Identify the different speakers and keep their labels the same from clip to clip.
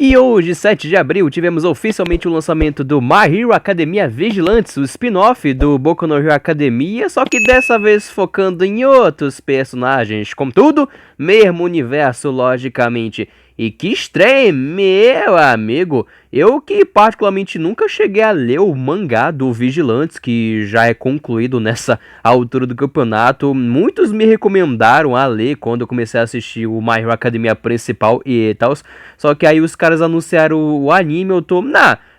Speaker 1: E hoje, 7 de abril, tivemos oficialmente o lançamento do My Hero Academia Vigilantes, o spin-off do Boku no Hero Academia, só que dessa vez focando em outros personagens, contudo, mesmo universo logicamente. E que estreia, meu amigo! Eu que particularmente nunca cheguei a ler o mangá do Vigilantes, que já é concluído nessa altura do campeonato. Muitos me recomendaram a ler quando eu comecei a assistir o My Hero Academia principal e tal. Só que aí os caras anunciaram o anime, eu tô...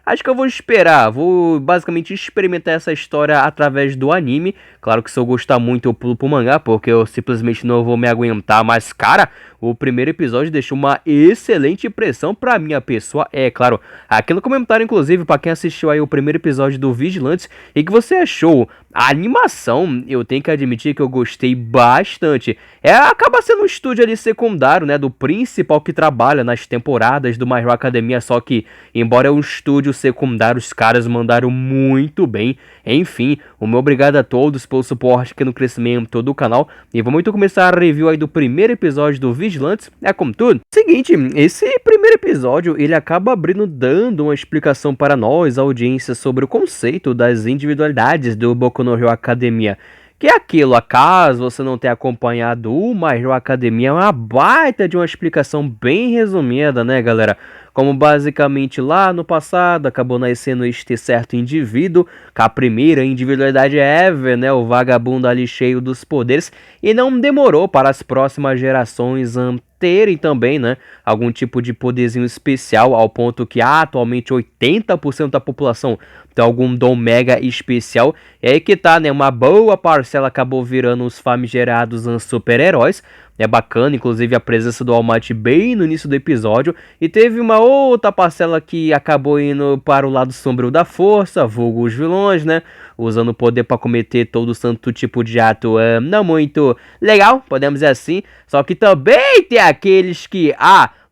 Speaker 1: acho que eu vou esperar, vou basicamente experimentar essa história através do anime. Claro que se eu gostar muito eu pulo pro mangá, porque eu simplesmente não vou me aguentar. Mas cara, o primeiro episódio deixou uma excelente impressão pra minha pessoa. É claro, aqui no comentário inclusive, pra quem assistiu aí o primeiro episódio do Vigilantes e que você achou a animação, eu tenho que admitir que eu gostei bastante. Acaba sendo um estúdio ali secundário, né, do principal que trabalha nas temporadas do My Hero Academia, só que, embora é um estúdio secundário, os caras mandaram muito bem. Enfim, o meu obrigado a todos pelo suporte aqui no crescimento do canal. E vamos então começar a review aí do primeiro episódio do Vigilantes. É como tudo. Seguinte, esse primeiro episódio, ele acaba dando uma explicação para nós, a audiência, sobre o conceito das individualidades do Boku no Hero Academia. Que é aquilo, acaso você não tenha acompanhado o My Hero Academia, é uma baita de uma explicação bem resumida, né, galera? Como basicamente lá no passado acabou nascendo este certo indivíduo, com a primeira individualidade ever, né, o vagabundo ali cheio dos poderes, e não demorou para as próximas gerações terem também, né, algum tipo de poderzinho especial, ao ponto que atualmente 80% da população tem algum dom mega especial. E aí que tá, né, uma boa parcela acabou virando os famigerados super-heróis. É bacana, inclusive, a presença do All Might bem no início do episódio. E teve uma outra parcela que acabou indo para o lado sombrio da força, vulgo os vilões, né? Usando o poder para cometer todo santo tipo de ato não muito legal, podemos dizer assim. Só que também tem aqueles que,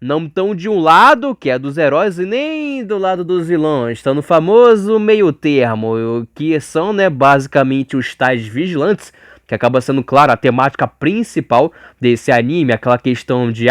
Speaker 1: não estão de um lado, que é dos heróis, e nem do lado dos vilões. Estão no famoso meio termo, que são, né, basicamente os tais vigilantes, que acaba sendo, claro, a temática principal desse anime, aquela questão de,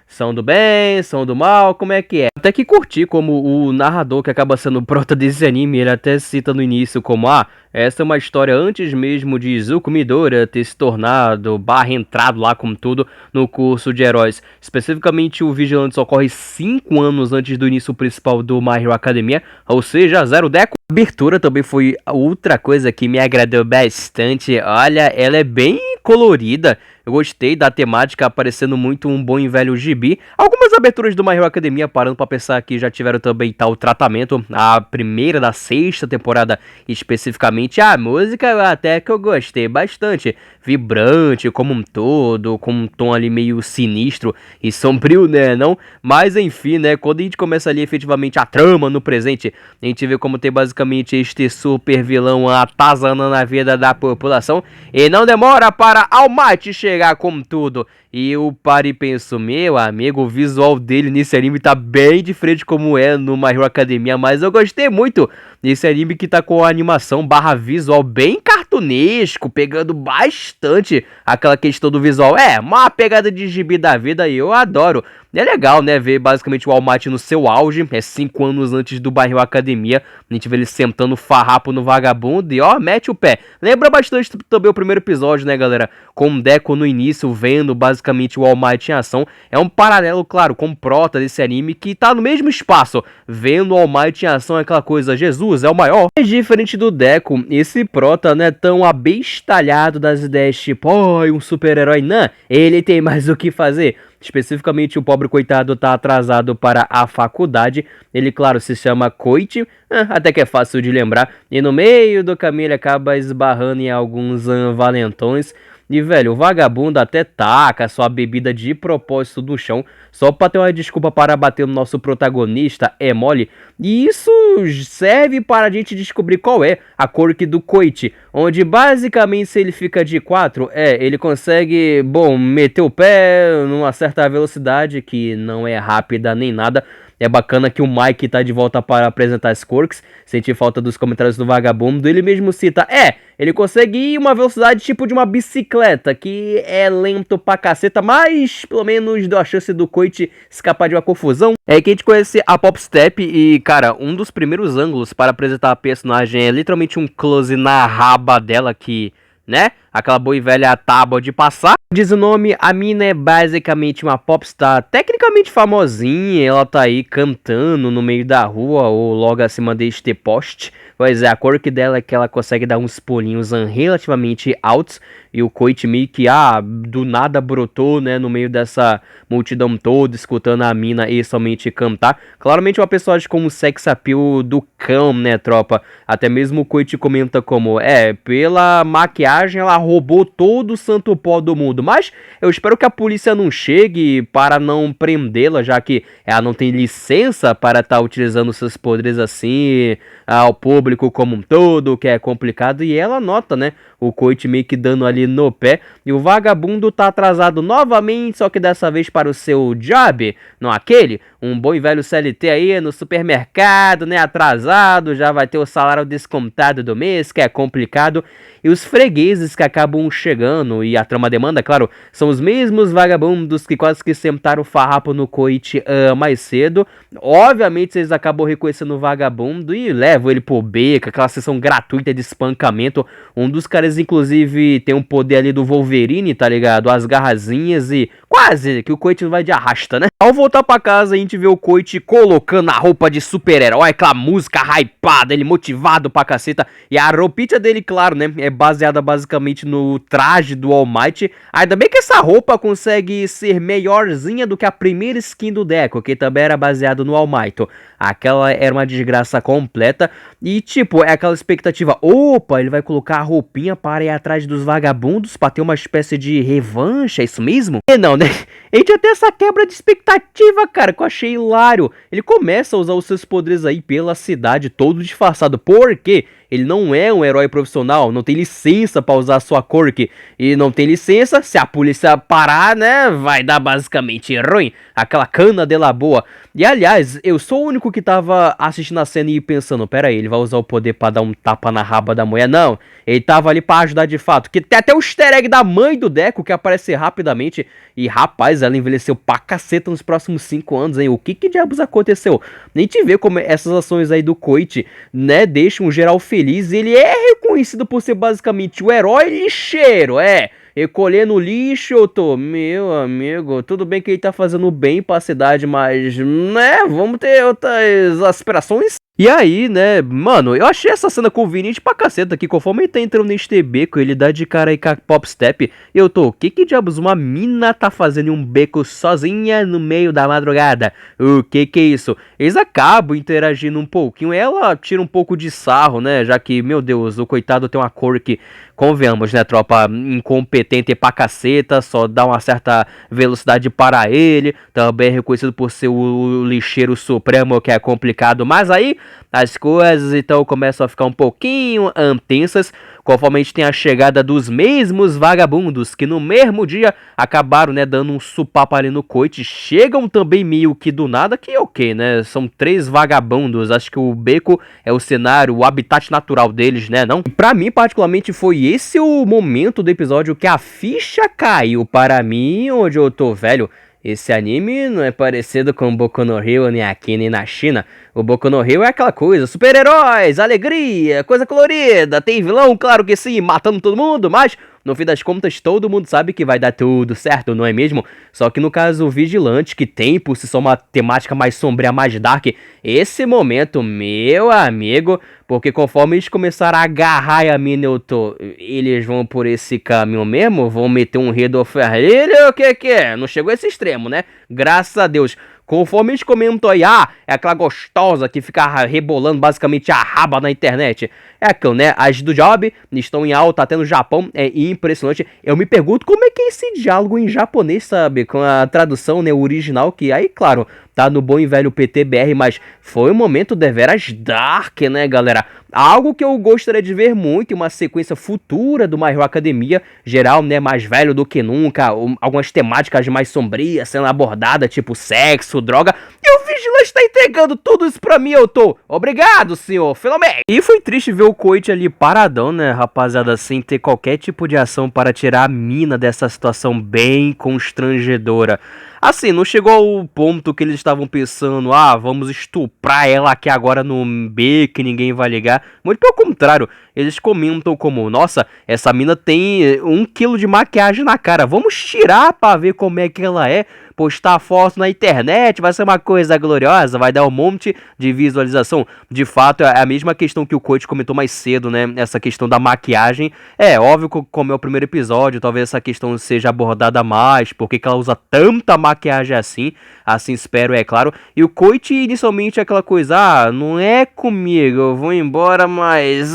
Speaker 1: são do bem, são do mal, como é que é? Até que curti como o narrador que acaba sendo o prota desse anime, ele até cita no início como, essa é uma história antes mesmo de Izuku Midoriya ter se tornado, entrado lá como tudo, no curso de heróis. Especificamente o Vigilantes ocorre 5 anos antes do início principal do My Hero Academia, ou seja, zero deco. A abertura também foi outra coisa que me agradou bastante. Olha, ela é bem colorida. Eu gostei da temática, aparecendo muito um bom e velho gibi. Algumas aberturas do My Hero Academia, parando pra pensar que já tiveram também tal tratamento. A primeira da 6ª temporada, especificamente. A música até que eu gostei bastante. Vibrante como um todo, com um tom ali meio sinistro e sombrio, né, não? Mas enfim, né, quando a gente começa ali efetivamente a trama no presente, a gente vê como tem basicamente este super vilão atazanando a vida da população. E não demora para All Might chegar com tudo. E eu paro e penso, meu amigo, o visual dele nesse anime tá bem diferente como é no My Hero Academia, mas eu gostei muito desse anime que tá com a animação visual bem cartunesco, pegando bastante aquela questão do visual. Uma pegada de gibi da vida e eu adoro. É legal, né, ver basicamente o All Might no seu auge, 5 anos antes do My Hero Academia, a gente vê ele sentando farrapo no vagabundo e mete o pé. Lembra bastante também o primeiro episódio, né, galera, com o Deco no início, vendo basicamente o All Might em ação. É um paralelo, claro, com o prota desse anime, que tá no mesmo espaço, vendo o All Might em ação, aquela coisa, Jesus é o maior. Mas diferente do Deco, esse prota não é tão abestalhado das ideias tipo, um super-herói, não, ele tem mais o que fazer. Especificamente o pobre coitado tá atrasado para a faculdade. Ele, claro, se chama Koichi, até que é fácil de lembrar. E no meio do caminho ele acaba esbarrando em alguns valentões. E, velho, o vagabundo até taca sua bebida de propósito no chão, só pra ter uma desculpa para bater no nosso protagonista, é mole. E isso serve para a gente descobrir qual é a quirk do Koichi, onde basicamente se ele fica de 4, ele consegue, meter o pé numa certa velocidade, que não é rápida nem nada. É bacana que o Mike tá de volta para apresentar as quirks, senti falta dos comentários do vagabundo, ele mesmo cita, ele consegue ir uma velocidade tipo de uma bicicleta, que é lento pra caceta, mas pelo menos deu a chance do Coit escapar de uma confusão. É que a gente conhece a Pop Step e, cara, um dos primeiros ângulos para apresentar a personagem é literalmente um close na raba dela que, né, aquela boa e velha tábua de passar. Diz o nome, a mina é basicamente uma popstar tecnicamente famosinha, ela tá aí cantando no meio da rua ou logo acima deste poste. Pois é, a quirk dela é que ela consegue dar uns pulinhos relativamente altos e o Coit meio que, do nada brotou, né, no meio dessa multidão toda, escutando a mina e somente cantar. Claramente uma personagem com um sex appeal do cão, né, tropa? Até mesmo o Coit comenta como, pela maquiagem ela roubou todo o santo pó do mundo, mas eu espero que a polícia não chegue para não prendê-la, já que ela não tem licença para estar utilizando seus poderes assim ao público como um todo, que é complicado, e ela nota, né, o Coit meio que dando ali no pé, e o vagabundo tá atrasado novamente, só que dessa vez para o seu job, não aquele, um bom e velho CLT aí no supermercado, né, atrasado, já vai ter o salário descontado do mês, que é complicado, e os fregueses que acabam chegando, e a trama demanda, claro, são os mesmos vagabundos que quase que sentaram o farrapo no Coit mais cedo. Obviamente eles acabam reconhecendo o vagabundo e levam ele pro beco, aquela sessão gratuita de espancamento. Um dos caras, inclusive, tem um poder ali do Wolverine, tá ligado? As garrazinhas e quase que o Coit vai de arrasta, né? Ao voltar pra casa, a gente vê o Coit colocando a roupa de super-herói, aquela música hypada, ele motivado pra caceta. E a roupinha dele, claro, né, é baseada basicamente no traje do All Might. Ainda bem que essa roupa consegue ser melhorzinha do que a primeira skin do Deco, que também era baseado no All Might. Aquela era uma desgraça completa. E tipo, é aquela expectativa, opa, ele vai colocar a roupinha para ir atrás dos vagabundos pra ter uma espécie de revanche, é isso mesmo? E não, né? A gente tem essa quebra de expectativa, cara, que eu achei hilário. Ele começa a usar os seus poderes aí pela cidade, todo disfarçado. Por quê? Ele não é um herói profissional, não tem licença pra usar a sua quirk. E não tem licença, se a polícia parar, né, vai dar basicamente ruim. Aquela cana de la boa. E aliás, eu sou o único que tava assistindo a cena e pensando, pera aí, ele vai usar o poder pra dar um tapa na raba da mulher? Não, ele tava ali pra ajudar de fato. Que tem até o easter egg da mãe do Deco que aparece rapidamente. E rapaz, ela envelheceu pra caceta nos próximos 5 anos, hein? O que diabos aconteceu? A gente vê como essas ações aí do Coit, né, deixam um geral feliz. Ele é reconhecido por ser basicamente o herói lixeiro, recolhendo lixo. Eu tô, meu amigo, tudo bem que ele tá fazendo bem pra cidade, mas, né, vamos ter outras aspirações. E aí, né, mano, eu achei essa cena conveniente pra caceta, que conforme ele tá entrando neste beco, ele dá de cara aí com a Pop Step, eu tô, o que diabos uma mina tá fazendo em um beco sozinha no meio da madrugada? O que é isso? Eles acabam interagindo um pouquinho, ela tira um pouco de sarro, né, já que, meu Deus, o coitado tem uma cor que, convenhamos, né, tropa, incompetente pra caceta, só dá uma certa velocidade para ele, também é reconhecido por ser o lixeiro supremo, que é complicado, mas aí as coisas então começam a ficar um pouquinho tensas, conforme a gente tem a chegada dos mesmos vagabundos que no mesmo dia acabaram, né, dando um supapo ali no Coit. Chegam também meio que do nada, que ok, né, são 3 vagabundos, acho que o beco é o cenário, o habitat natural deles, né, não? E pra mim particularmente foi esse o momento do episódio que a ficha caiu para mim, onde eu tô, velho, esse anime não é parecido com Boku no Hero nem aqui nem na China. O Boku no Hero é aquela coisa, super-heróis, alegria, coisa colorida, tem vilão, claro que sim, matando todo mundo, mas no fim das contas todo mundo sabe que vai dar tudo certo, não é mesmo? Só que no caso o Vigilante, que tem por si só uma temática mais sombria, mais dark, esse momento, meu amigo, porque conforme eles começaram a agarrar a mina, eles vão por esse caminho mesmo? Vão meter um Red of Ferreira? O que é? Não chegou a esse extremo, né? Graças a Deus. Conforme eles comentam aí, é aquela gostosa que fica rebolando basicamente a raba na internet. É aquilo, né? As do Job estão em alta até no Japão, é impressionante. Eu me pergunto como é que é esse diálogo em japonês, sabe? Com a tradução, né, original, que aí, claro, tá no bom e velho PTBR, mas foi um momento deveras dark, né, galera? Algo que eu gostaria de ver muito em uma sequência futura do My Hero Academia, geral, né, mais velho do que nunca, algumas temáticas mais sombrias sendo abordadas, tipo sexo, droga, e o Vigilante está entregando tudo isso pra mim, eu tô. Obrigado, senhor, finalmente. E foi triste ver o Koichi ali paradão, né, rapaziada, sem ter qualquer tipo de ação para tirar a mina dessa situação bem constrangedora. Assim, não chegou ao ponto que eles estavam pensando, vamos estuprar ela aqui agora no B, que ninguém vai ligar. Muito pelo contrário, eles comentam como, nossa, essa mina tem 1 quilo de maquiagem na cara, vamos tirar pra ver como é que ela é. Postar foto na internet, vai ser uma coisa gloriosa, vai dar um monte de visualização. De fato, é a mesma questão que o Koichi comentou mais cedo, né? Essa questão da maquiagem. É óbvio que, como é o primeiro episódio, talvez essa questão seja abordada mais, porque que ela usa tanta maquiagem assim espero, é claro. E o Koichi, inicialmente, é aquela coisa, não é comigo, eu vou embora, mas,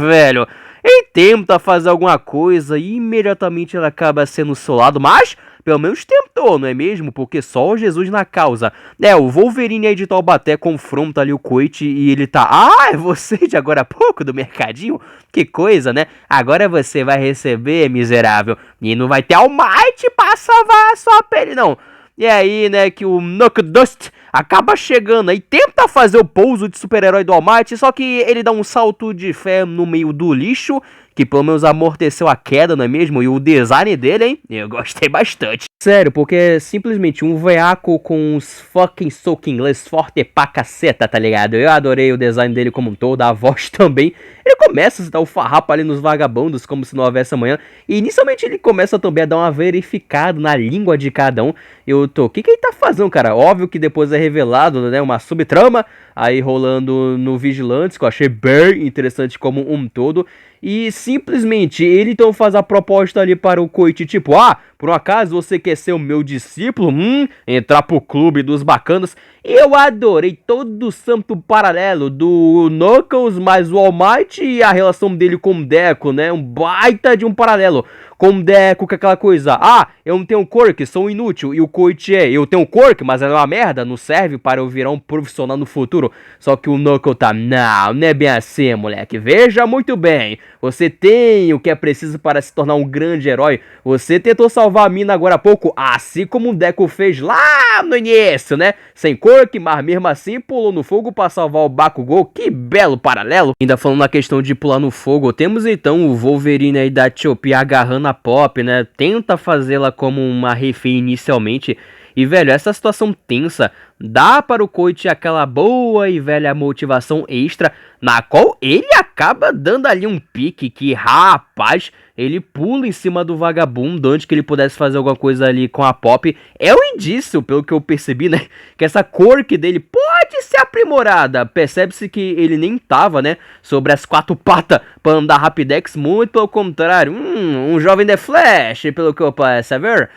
Speaker 1: velho, ele tenta fazer alguma coisa e imediatamente ela acaba sendo solado, mas pelo menos tentou, não é mesmo? Porque só o Jesus na causa. O Wolverine aí de Taubaté confronta ali o Koichi e ele tá... é você de agora a pouco do mercadinho? Que coisa, né? Agora você vai receber, miserável. E não vai ter All Might pra salvar a sua pele, não. E aí, né, que o Knuckledust acaba chegando aí, tenta fazer o pouso de super-herói do All Might, só que ele dá um salto de fé no meio do lixo, que pelo menos amorteceu a queda, não é mesmo? E o design dele, hein? Eu gostei bastante. Sério, porque é simplesmente um veaco com uns fucking soco inglês forte pra caceta, tá ligado? Eu adorei o design dele como um todo, a voz também. Ele começa a dar o farrapo ali nos vagabundos, como se não houvesse amanhã. E inicialmente ele começa também a dar uma verificada na língua de cada um. Eu tô, o que ele tá fazendo, cara? Óbvio que depois é revelado, né, uma subtrama aí rolando no Vigilantes, que eu achei bem interessante como um todo. E simplesmente ele então faz a proposta ali para o Koichi, tipo, por um acaso você quer ser o meu discípulo? Entrar pro clube dos bacanas. Eu adorei todo o santo paralelo do Knuckles mais o All Might e a relação dele com o Deco, né? Um baita de um paralelo. Com o Deco, com aquela coisa, eu não tenho quirk, sou inútil. E o Koichi eu tenho quirk, mas ela é uma merda, não serve para eu virar um profissional no futuro. Só que o Knuckles tá, não é bem assim, moleque. Veja muito bem, você tem o que é preciso para se tornar um grande herói. Você tentou salvar a mina agora há pouco, assim como o Deco fez lá no início, né? Sem quirk, mas mesmo assim pulou no fogo para salvar o Bakugou. Que belo paralelo. Ainda falando na questão de pular no fogo, temos então o Wolverine aí da Etiópia agarrando a Pop, né? Tenta fazê-la como uma refém inicialmente. E, velho, essa situação tensa dá para o Koichi aquela boa e velha motivação extra, na qual ele acaba dando ali um pique que, rapaz, ele pula em cima do vagabundo antes que ele pudesse fazer alguma coisa ali com a Pop. É um indício, pelo que eu percebi, né, que essa quirk dele pode ser aprimorada. Percebe-se que ele nem tava, né, sobre as 4 patas para andar rapidex, muito pelo contrário. Um jovem The Flash, pelo que eu posso ver.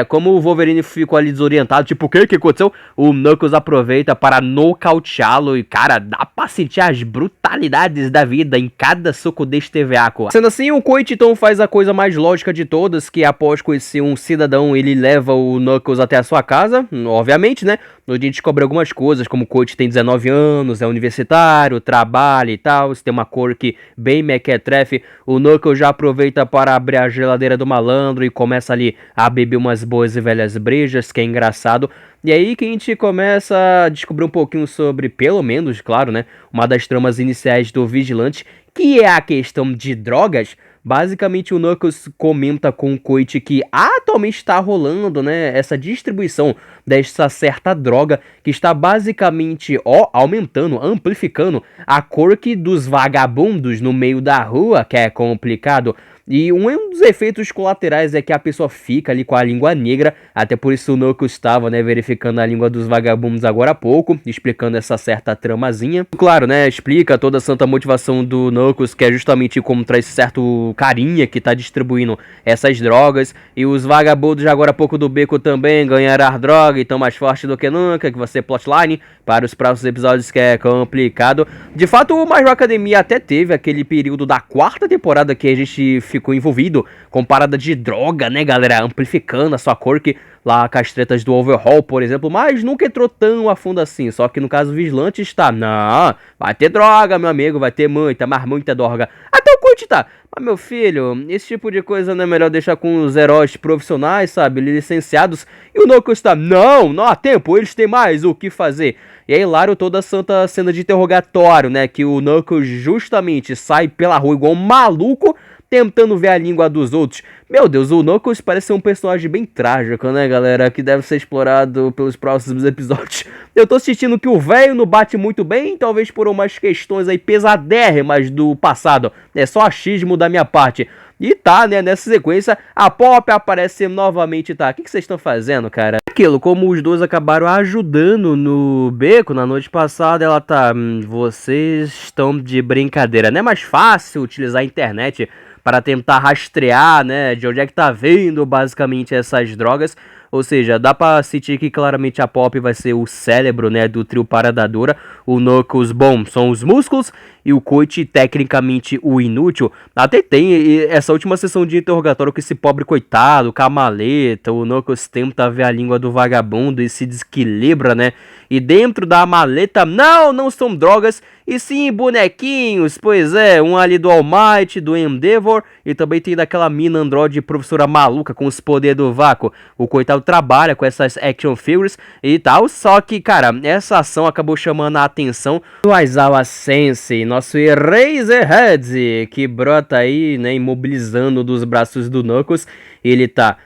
Speaker 1: Como o Wolverine ficou ali desorientado, tipo, o que aconteceu? O Knuckles aproveita para nocauteá-lo e, cara, dá pra sentir as brutalidades da vida em cada soco deste veaco. Sendo assim, o Koichi então faz a coisa mais lógica de todas, que após conhecer um cidadão, ele leva o Knuckles até a sua casa, obviamente, né? Onde a gente descobre algumas coisas, como o Koichi tem 19 anos, é universitário, trabalha e tal, se tem uma quirk bem mequetrefe, o Knuckles já aproveita para abrir a geladeira do malandro e começa ali a beber umas boas e velhas brejas, que é engraçado. E aí que a gente começa a descobrir um pouquinho sobre, pelo menos, claro, né, uma das tramas iniciais do Vigilante, que é a questão de drogas. Basicamente o Knuckles comenta com o Koichi que atualmente está rolando, né, essa distribuição dessa certa droga que está basicamente aumentando, amplificando a quirk dos vagabundos no meio da rua, que é complicado. E um dos efeitos colaterais é que a pessoa fica ali com a língua negra, até por isso o Knuckles estava, né, verificando a língua dos vagabundos agora há pouco, explicando essa certa tramazinha. Claro, né, explica toda a santa motivação do Knuckles, que é justamente encontrar esse certo carinha que tá distribuindo essas drogas, e os vagabundos agora há pouco do beco também ganharam a droga e estão mais fortes do que nunca, que vai ser plotline para os próximos episódios, que é complicado. De fato, o My Hero Academia até teve aquele período da 4ª temporada que a gente ficou envolvido com parada de droga, né, galera, amplificando a sua quirk lá com as tretas do Overhaul, por exemplo, mas nunca entrou tão a fundo assim, só que no caso Vigilante está, não, vai ter droga, meu amigo, vai ter muita, mas muita droga. Até o Coach tá, mas meu filho, esse tipo de coisa não é melhor deixar com os heróis profissionais, sabe, licenciados. E o Knuckles tá, não há tempo, eles têm mais o que fazer. E aí, hilário, toda a santa cena de interrogatório, né, que o Knuckles justamente sai pela rua igual um maluco, tentando ver a língua dos outros. Meu Deus, o Knuckles parece ser um personagem bem trágico, né, galera? Que deve ser explorado pelos próximos episódios. Eu tô sentindo que o velho não bate muito bem, talvez por umas questões aí pesadérrimas do passado. É só achismo da minha parte. E tá, né, nessa sequência, a Pop aparece novamente, tá? O que vocês estão fazendo, cara? Aquilo, como os dois acabaram ajudando no beco na noite passada, ela tá... vocês estão de brincadeira. Não é mais fácil utilizar a internet para tentar rastrear, né, de onde é que tá vindo basicamente essas drogas. Ou seja, dá pra sentir que claramente a Pop vai ser o cérebro, né, do trio Paradadora. O Knuckles, bom, são os músculos. E o Coit, tecnicamente, o inútil. Até tem essa última sessão de interrogatório com esse pobre coitado, com a maleta. O Knuckles tenta ver a língua do vagabundo e se desequilibra, né? E dentro da maleta, não são drogas, e sim bonequinhos. Pois é, um ali do All Might, do Endeavor. E também tem daquela mina androide professora maluca com os poderes do vácuo. O coitado trabalha com essas action figures e tal. Só que, cara, essa ação acabou chamando a atenção do Aizawa Sensei, nosso Eraserhead, que brota aí, né, imobilizando dos braços do Knuckles. Ele tá,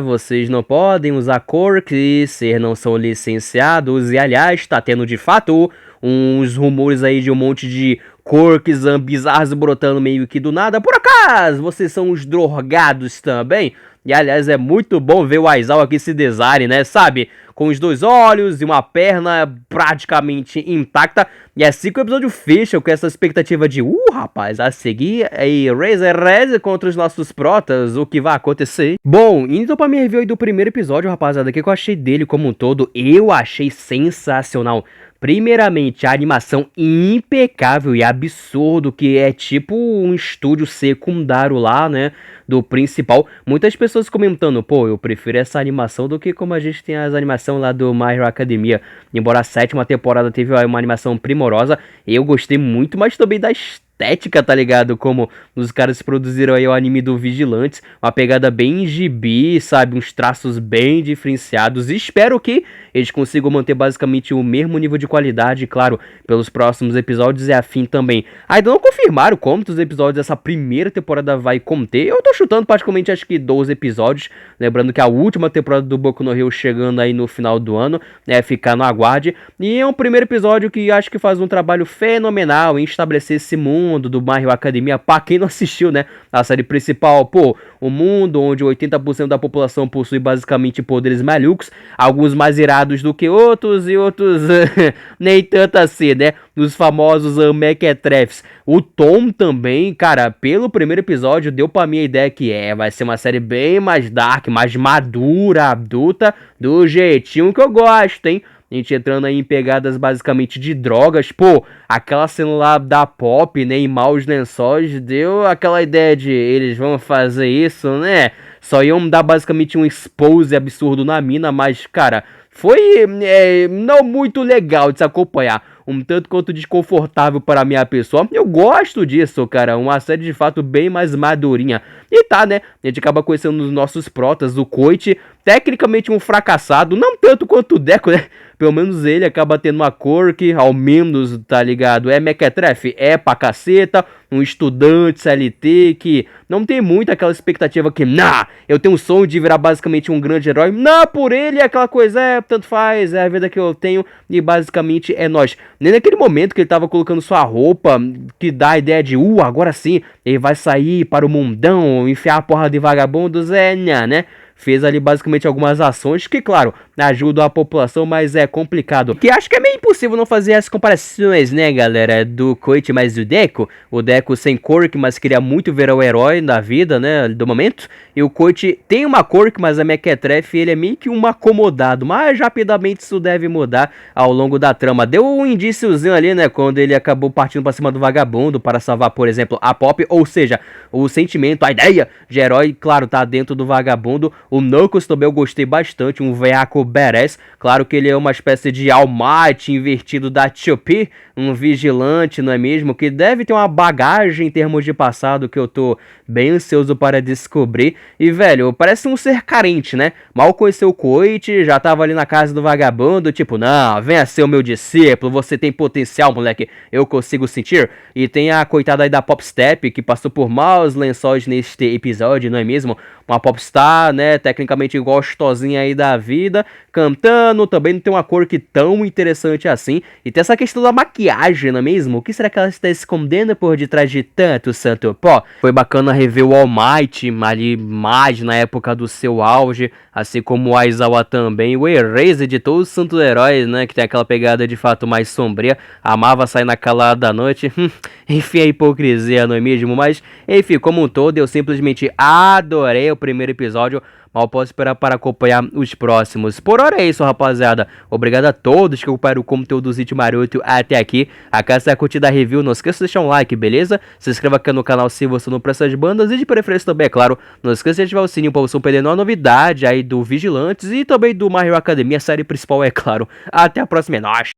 Speaker 1: vocês não podem usar quirks, ser não são licenciados. E aliás, tá tendo de fato uns rumores aí de um monte de quirks bizarros brotando meio que do nada. Por acaso, vocês são os drogados também? E aliás, é muito bom ver o Aizawa aqui se design, né, sabe? Com os dois olhos e uma perna praticamente intacta. E assim que o episódio fecha com essa expectativa de rapaz, a seguir aí Eraserhead contra os nossos protas, o que vai acontecer? Bom, indo pra minha review aí do primeiro episódio, rapaziada, o que eu achei dele como um todo? Eu achei sensacional. Primeiramente, a animação impecável e absurdo, que é tipo um estúdio secundário lá, né, do principal. Muitas pessoas comentando, pô, eu prefiro essa animação do que como a gente tem as animações lá do My Hero Academia. Embora a 7ª temporada teve uma animação primorosa, eu gostei muito, mas também da estética, tá ligado? Como os caras produziram aí o anime do Vigilantes, uma pegada bem gibi, sabe? Uns traços bem diferenciados. E espero que eles consigam manter basicamente o mesmo nível de qualidade, claro, pelos próximos episódios e afim também. Ainda não confirmaram quantos episódios essa primeira temporada vai conter. Eu tô chutando praticamente acho que 12 episódios. Lembrando que a última temporada do Boku no Hero chegando aí no final do ano, né? Ficar no aguarde. E é um primeiro episódio que acho que faz um trabalho fenomenal em estabelecer esse mundo do My Hero Academia, pra quem não assistiu, né, a série principal, pô, um mundo onde 80% da população possui basicamente poderes malucos, alguns mais irados do que outros e outros nem tanto assim, né, os famosos mequetrefes. O tom também, cara, pelo primeiro episódio deu pra mim a ideia que vai ser uma série bem mais dark, mais madura, adulta, do jeitinho que eu gosto, hein. A gente entrando aí em pegadas basicamente de drogas. Pô, aquela cena lá da Pop, né, em Maus Lençóis, deu aquela ideia de eles vão fazer isso, né? Só iam dar basicamente um expose absurdo na mina, mas, cara, foi não muito legal de se acompanhar. Um tanto quanto desconfortável para a minha pessoa. Eu gosto disso, cara. Uma série de fato bem mais madurinha. E tá, né? A gente acaba conhecendo os nossos protas, o Coit, tecnicamente um fracassado, não tanto quanto o Deco, né? Pelo menos ele acaba tendo uma quirk, ao menos, tá ligado? É mequetrefe? É pra caceta. Um estudante CLT que não tem muito aquela expectativa que, eu tenho um sonho de virar basicamente um grande herói. Não, por ele é aquela coisa, tanto faz, é a vida que eu tenho e basicamente é nós. Nem naquele momento que ele tava colocando sua roupa, que dá a ideia de, agora sim, ele vai sair para o mundão, enfiar a porra de vagabundos, né? Fez ali basicamente algumas ações que, claro, ajudam a população, mas é complicado. Que acho que é meio impossível não fazer as comparações, né, galera, do Coit mais do Deco. O Deco sem quirk, mas queria muito ver o herói da vida, né, do momento. E o Coit tem uma quirk, mas a mequetrefe, ele é meio que um acomodado. Mas rapidamente isso deve mudar ao longo da trama. Deu um indíciozinho ali, né, quando ele acabou partindo pra cima do vagabundo para salvar, por exemplo, a Pop. Ou seja, o sentimento, a ideia de herói, claro, tá dentro do vagabundo. O Knuckles também eu gostei bastante, um veaco badass. Claro que ele é uma espécie de All Might invertido da Chupi, um vigilante, não é mesmo? Que deve ter uma bagagem em termos de passado que eu tô bem ansioso para descobrir. E, velho, parece um ser carente, né? Mal conheceu o Koichi, já tava ali na casa do vagabundo, tipo, não, venha ser o meu discípulo, você tem potencial, moleque, eu consigo sentir. E tem a coitada aí da Popstep, que passou por maus lençóis neste episódio, não é mesmo? Uma popstar, né, tecnicamente gostosinha aí da vida, cantando, também não tem uma cor que tão interessante assim. E tem essa questão da maquiagem, não é mesmo? O que será que ela está escondendo por detrás de tanto santo pó? Foi bacana rever o All Might ali mais na época do seu auge, assim como o Aizawa também, o Erase de todos os santos heróis, né, que tem aquela pegada de fato mais sombria, amava sair na calada da noite, enfim, a hipocrisia, não é mesmo? Mas, enfim, como um todo, eu simplesmente adorei o primeiro episódio. Mal posso esperar para acompanhar os próximos. Por hora é isso, rapaziada. Obrigado a todos que acompanharam o conteúdo do Sítio Maroto até aqui. A casa é a curtida da review. Não esqueça de deixar um like, beleza? Se inscreva aqui no canal se você não presta as bandas. E de preferência também, é claro, não esqueça de ativar o sininho para você não perder nenhuma novidade aí do Vigilantes e também do My Hero Academia, a série principal, é claro. Até a próxima, é nóis!